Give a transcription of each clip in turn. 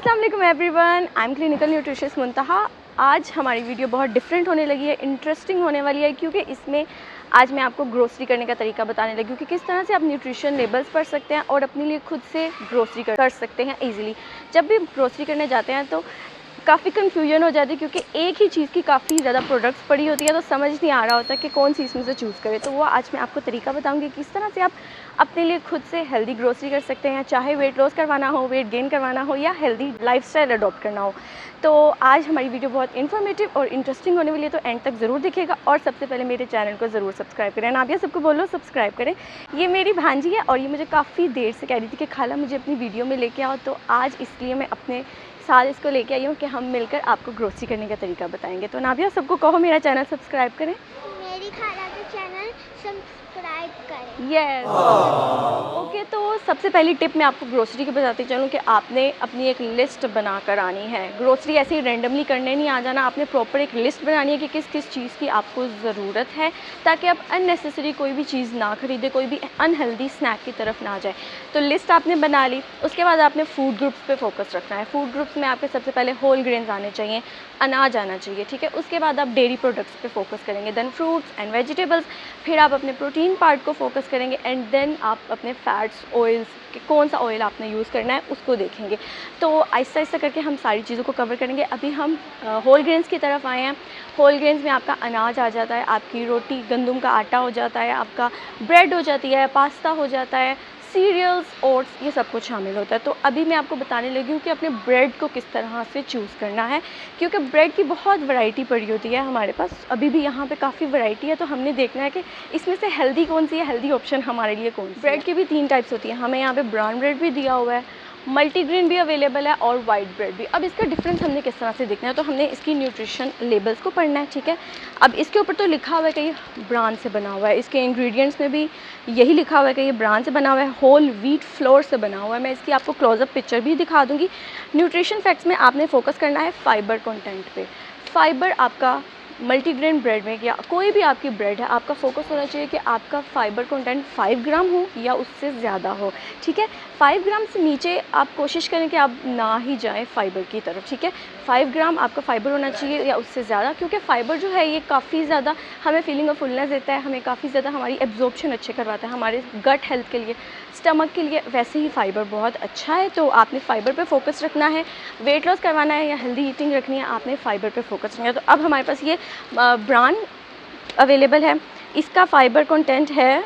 अस्सलाम वालेकुम everyone, I am clinical nutritionist Muntaha. आज हमारी वीडियो बहुत डिफरेंट होने लगी है, इंटरेस्टिंग होने वाली है, क्योंकि इसमें आज मैं आपको ग्रोसरी करने का तरीका बताने लगी हूँ कि किस तरह से आप न्यूट्रिशन लेबल्स पढ़ सकते हैं और अपने लिए खुद से ग्रोसरी कर सकते हैं ईजिली। जब भी ग्रोसरी करने जाते हैं तो काफ़ी कन्फ्यूजन हो जाती है, क्योंकि एक ही चीज़ की काफ़ी ज़्यादा प्रोडक्ट्स पड़ी होती है, तो समझ नहीं आ रहा होता कि कौन सी इसमें से चूज़ करें। तो वो आज मैं आपको तरीका बताऊंगी किस तरह से आप अपने लिए खुद से हेल्दी ग्रोसरी कर सकते हैं, चाहे वेट लॉस करवाना हो, वेट गेन करवाना हो या हेल्दी लाइफस्टाइल अडॉप्ट करना हो। तो आज हमारी वीडियो बहुत इन्फॉर्मेटिव और इंटरेस्टिंग होने वाली है, तो एंड तक ज़रूर देखिएगा। और सबसे पहले मेरे चैनल को ज़रूर सब्सक्राइब करें। नाबिया सबको बोलो सब्सक्राइब करें। ये मेरी भांजी है और ये मुझे काफ़ी देर से कह रही थी कि खाला मुझे अपनी वीडियो में लेके आओ, तो आज इसलिए मैं अपने साथ इसको लेके आई हूँ कि हम मिलकर आपको ग्रोसरी करने का तरीका बताएंगे। तो नाबिया सबको कहो मेरा चैनल सब्सक्राइब करें, मेरी खाला का चैनल सब्सक्राइब करें। Yes okay. तो सबसे पहली टिप मैं आपको ग्रोसरी की बताती चलूँ कि आपने अपनी एक लिस्ट बना कर आनी है। ग्रोसरी ऐसे ही रेंडमली करने नहीं आ जाना, आपने प्रॉपर एक लिस्ट बनानी है कि किस किस चीज़ की आपको ज़रूरत है, ताकि आप अननेसेसरी कोई भी चीज़ ना खरीदें, कोई भी अनहेल्दी स्नैक की तरफ ना जाए। तो लिस्ट आपने बना ली, उसके बाद आपने फूड ग्रुप्स पे फोकस रखना है। फूड ग्रुप्स में आपके सबसे पहले होल ग्रेन्स आने चाहिए, अनाज आना चाहिए, ठीक है। उसके बाद आप डेयरी प्रोडक्ट्स पे फोकस करेंगे, देन फ्रूट्स एंड वेजिटेबल्स, फिर आप अपने प्रोटीन पार्ट को फोकस करेंगे, एंड देन आप अपने फैट्स, ऑयल्स कि कौन सा ऑयल आपने यूज़ करना है उसको देखेंगे। तो आहिस्ता आहिस्ता करके हम सारी चीज़ों को कवर करेंगे। अभी हम होल ग्रेन्स की तरफ आए हैं। होल ग्रेन्स में आपका अनाज आ जाता है, आपकी रोटी गंदम का आटा हो जाता है, आपका ब्रेड हो जाती है, पास्ता हो जाता है, सीरियल्स, ओट्स, ये सब कुछ शामिल होता है। तो अभी मैं आपको बताने लगी हूँ कि अपने ब्रेड को किस तरह से चूज़ करना है, क्योंकि ब्रेड की बहुत वैरायटी पड़ी होती है हमारे पास। अभी भी यहाँ पे काफ़ी वैरायटी है, तो हमने देखना है कि इसमें से हेल्दी कौन सी है, हेल्दी ऑप्शन हमारे लिए कौन सी है। ब्रेड की भी 3 टाइप्स होती है, हमें यहाँ पे ब्राउन ब्रेड भी दिया हुआ है, मल्टीग्रेन भी अवेलेबल है और वाइट ब्रेड भी। अब इसका डिफरेंस हमने किस तरह से देखना है, तो हमने इसकी न्यूट्रिशन लेबल्स को पढ़ना है, ठीक है। अब इसके ऊपर तो लिखा हुआ है कि ये ब्रान से बना हुआ है, इसके इंग्रेडिएंट्स में भी यही लिखा हुआ है कि ये ब्रान से बना हुआ है, होल व्हीट फ्लोर से बना हुआ है। मैं इसकी आपको क्लोजअप पिक्चर भी दिखा दूँगी। न्यूट्रिशन फैक्ट्स में आपने फोकस करना है फाइबर कंटेंट पे। फाइबर आपका मल्टीग्रेन ब्रेड में या कोई भी आपकी ब्रेड है, आपका फोकस होना चाहिए कि आपका फाइबर कंटेंट 5 ग्राम हो या उससे ज़्यादा हो, ठीक है। 5 ग्राम से नीचे आप कोशिश करें कि आप ना ही जाएं फाइबर की तरफ, ठीक है। 5 ग्राम आपका फाइबर होना चाहिए या उससे ज़्यादा, क्योंकि फाइबर जो है ये काफ़ी ज़्यादा हमें फीलिंग ऑफ फुलनेस देता है, हमें काफ़ी ज़्यादा हमारी एब्जॉर्प्शन अच्छे करवाता है, हमारे गट हेल्थ के लिए, स्टमक के लिए वैसे ही फाइबर बहुत अच्छा है। तो आपने फाइबर पे फोकस रखना है। वेट लॉस करवाना है या हेल्दी ईटिंग रखनी है, आपने फाइबर पे फोकस रखना है। तो अब हमारे पास ये ब्रान अवेलेबल है, इसका फाइबर कंटेंट है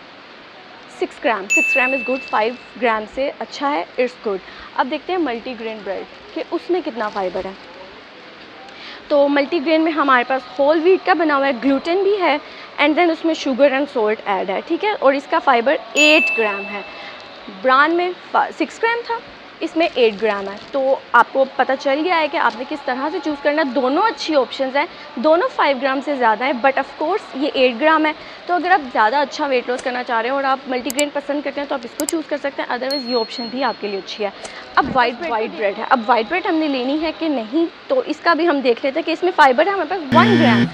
6 ग्राम। 6 ग्राम इज़ गुड, 5 ग्राम से अच्छा है, इट्स गुड। अब देखते हैं मल्टीग्रेन ब्रेड कि उसमें कितना फाइबर है। तो मल्टीग्रेन में हमारे पास होल व्हीट का बना हुआ है, ग्लूटेन भी है, एंड देन उसमें शुगर एंड सोल्ट ऐड है, ठीक है। और इसका फाइबर 8 ग्राम है। ब्रान में 6 ग्राम था, इसमें 8 ग्राम है। तो आपको पता चल गया है कि आपने किस तरह से चूज़ करना है। दोनों अच्छी ऑप्शंस हैं, दोनों 5 ग्राम से ज़्यादा है, बट ऑफ कोर्स ये 8 ग्राम है। तो अगर आप ज़्यादा अच्छा वेट लॉस करना चाह रहे हैं और आप मल्टीग्रेन पसंद करते हैं तो आप इसको चूज़ कर सकते हैं, अदरवाइज़ ये ऑप्शन भी आपके लिए अच्छी है। अब वाइट ब्रेड है, अब वाइट ब्रेड हमने लेनी है कि नहीं, तो इसका भी हम देख लेते हैं कि इसमें फ़ाइबर है हमारे पास 1 ग्राम,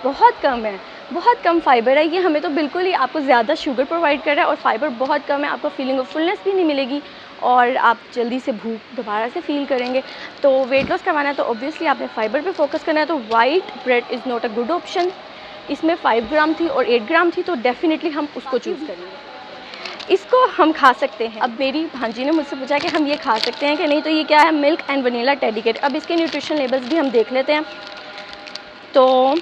बहुत कम है, बहुत कम फाइबर है। ये हमें तो बिल्कुल ही आपको ज़्यादा शुगर प्रोवाइड कर रहा है और फाइबर बहुत कम है, आपको फीलिंग ऑफ फुलनेस भी नहीं मिलेगी और आप जल्दी से भूख दोबारा से फील करेंगे। तो वेट लॉस करवाना है तो ऑब्वियसली आपने फाइबर पे फोकस करना है। तो white bread is not a good option. इसमें 5 ग्राम थी और 8 ग्राम थी, तो डेफिनेटली हम उसको चूज़ करेंगे। इसको हम खा सकते हैं। अब मेरी भांजी ने मुझसे पूछा कि हम ये खा सकते हैं कि नहीं, तो ये क्या है, milk and vanilla teddy cake. अब इसके न्यूट्रिशन लेबल्स भी हम देख लेते हैं। तो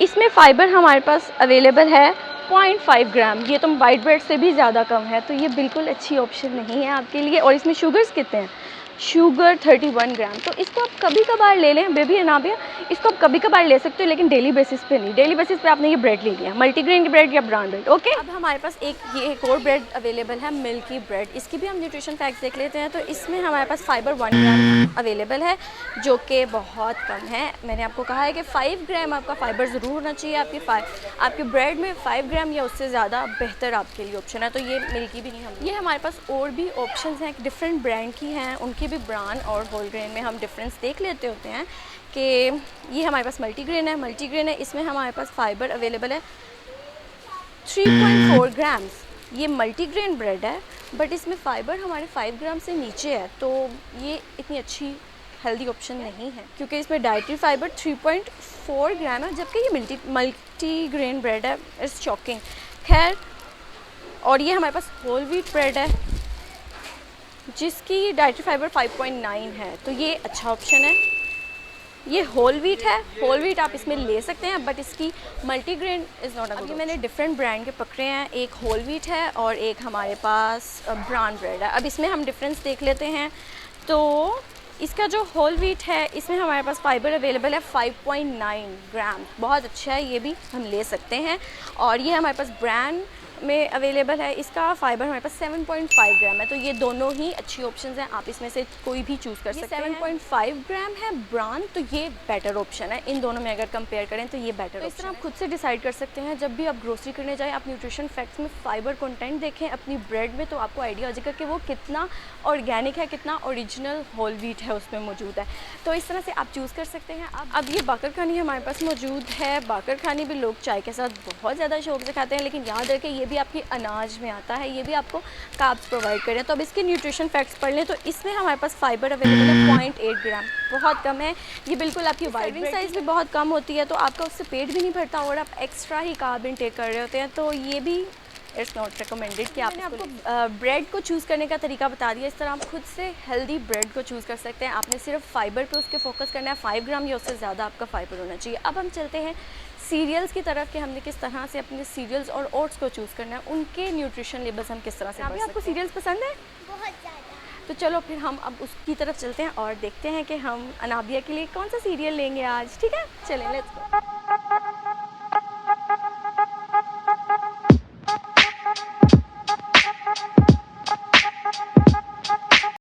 इसमें फ़ाइबर हमारे पास अवेलेबल है 0.5 ग्राम, ये तो वाइट ब्रेड से भी ज़्यादा कम है, तो ये बिल्कुल अच्छी ऑप्शन नहीं है आपके लिए। और इसमें शुगर्स कितने हैं, शुगर 31 ग्राम। तो इसको आप कभी कभार ले लें, बेबी अनाबिया, इसको आप कभी कभार ले सकते हो, लेकिन डेली बेसिस पे नहीं। डेली बेसिस पे आपने ये ब्रेड ले लिया, मल्टीग्रेन की ब्रेड या ब्राउन ब्रेड, ओके। अब हमारे पास एक और ब्रेड अवेलेबल है, मिल्की ब्रेड। इसकी भी हम न्यूट्रिशन फैक्ट्स देख लेते हैं। तो इसमें हमारे पास फाइबर 1 ग्राम अवेलेबल है, जो कि बहुत कम है। मैंने आपको कहा है कि 5 ग्राम आपका फाइबर ज़रूर होना चाहिए आपकी ब्रेड में। 5 ग्राम या उससे ज़्यादा बेहतर आपके लिए ऑप्शन है। तो ये मिल्की भी नहीं, हम ये हमारे पास और भी ऑप्शन हैं, डिफरेंट ब्रांड की हैं, उनकी भी ब्रांड और होल ग्रेन में हम डिफरेंस देख लेते होते हैं। कि ये हमारे पास मल्टीग्रेन है, इसमें हमारे पास फाइबर अवेलेबल है 3.4 ग्राम्स। ये मल्टीग्रेन ब्रेड है, बट इसमें फ़ाइबर हमारे 5 ग्राम से नीचे है, तो ये इतनी अच्छी हेल्दी ऑप्शन नहीं है, क्योंकि इसमें डाइटरी फाइबर 3.4 ग्राम है, जबकि ये मल्टीग्रेन ब्रेड है। It's shocking. खैर, और ये हमारे पास होल व्हीट ब्रेड है जिसकी डाइटरी फाइबर 5.9 है, तो ये अच्छा ऑप्शन है। ये होल व्हीट है, होल व्हीट आप इसमें ले सकते हैं, बट इसकी multigrain is not a good. अभी मैंने डिफरेंट ब्रांड के पकड़े हैं, एक होल व्हीट है और एक हमारे पास ब्राउन ब्रेड है। अब इसमें हम डिफरेंस देख लेते हैं। तो इसका जो होल व्हीट है, इसमें हमारे पास फाइबर अवेलेबल है 5.9 ग्राम, बहुत अच्छा है, ये भी हम ले सकते हैं। और ये हमारे पास ब्रांड में अवेलेबल है, इसका फाइबर हमारे पास 7.5 ग्राम है, तो ये दोनों ही अच्छी ऑप्शंस हैं, आप इसमें से कोई भी चूज़ कर सकते हैं। 7.5 ग्राम है ब्रांड, तो ये बेटर ऑप्शन है। इन दोनों में अगर कंपेयर करें तो ये बेटर। तो इस तरह आप खुद से डिसाइड कर सकते हैं। जब भी आप ग्रोसरी करने जाएं, आप न्यूट्रिशन फैक्ट्स में फाइबर कंटेंट देखें अपनी ब्रेड में, तो आपको आइडिया हो जाएगा कि वो कितना ऑर्गेनिक है, कितना ओरिजिनल होल व्हीट है उसमें मौजूद है। तो इस तरह से आप चूज़ कर सकते हैं। अब ये बाकर खानी हमारे पास मौजूद है। बाकर खानी भी लोग चाय के साथ बहुत ज़्यादा शौक से खाते हैं, लेकिन याद रखें ये भी आपकी अनाज में आता है, ये भी आपको कार्ब्स प्रोवाइड करें। तो अब इसके न्यूट्रिशन फैक्ट्स पढ़ लें। तो इसमें हमारे पास फाइबर अवेलेबल है 0.8 ग्राम, बहुत कम है। ये बिल्कुल आपकी सर्विंग साइज़ भी बहुत कम होती है, तो आपका उससे पेट भी नहीं भरता और आप एक्स्ट्रा ही कार्ब इनटेक कर रहे होते हैं, तो ये भी इट्स नॉट रिकमेंडेड कि मैंने आपको ब्रेड को चूज़ करने का तरीका बता दिया। इस तरह आप खुद से हेल्दी ब्रेड को चूज़ कर सकते हैं। आपने सिर्फ फाइबर पे उसके फोकस करना है, 5 ग्राम या उससे ज़्यादा आपका फाइबर होना चाहिए। अब हम चलते हैं सीरियल्स की तरफ कि हमने किस तरह से अपने सीरियल्स और ओट्स को चूज़ करना है, उनके न्यूट्रिशन लेवल्स हम किस तरह से। अभी आपको सीरियल्स पसंद है? बहुत ज़्यादा। तो चलो फिर हम अब उसकी तरफ चलते हैं और देखते हैं कि हम अनाबिया के लिए कौन सा सीरियल लेंगे आज। ठीक है, चलें, लेट्स गो।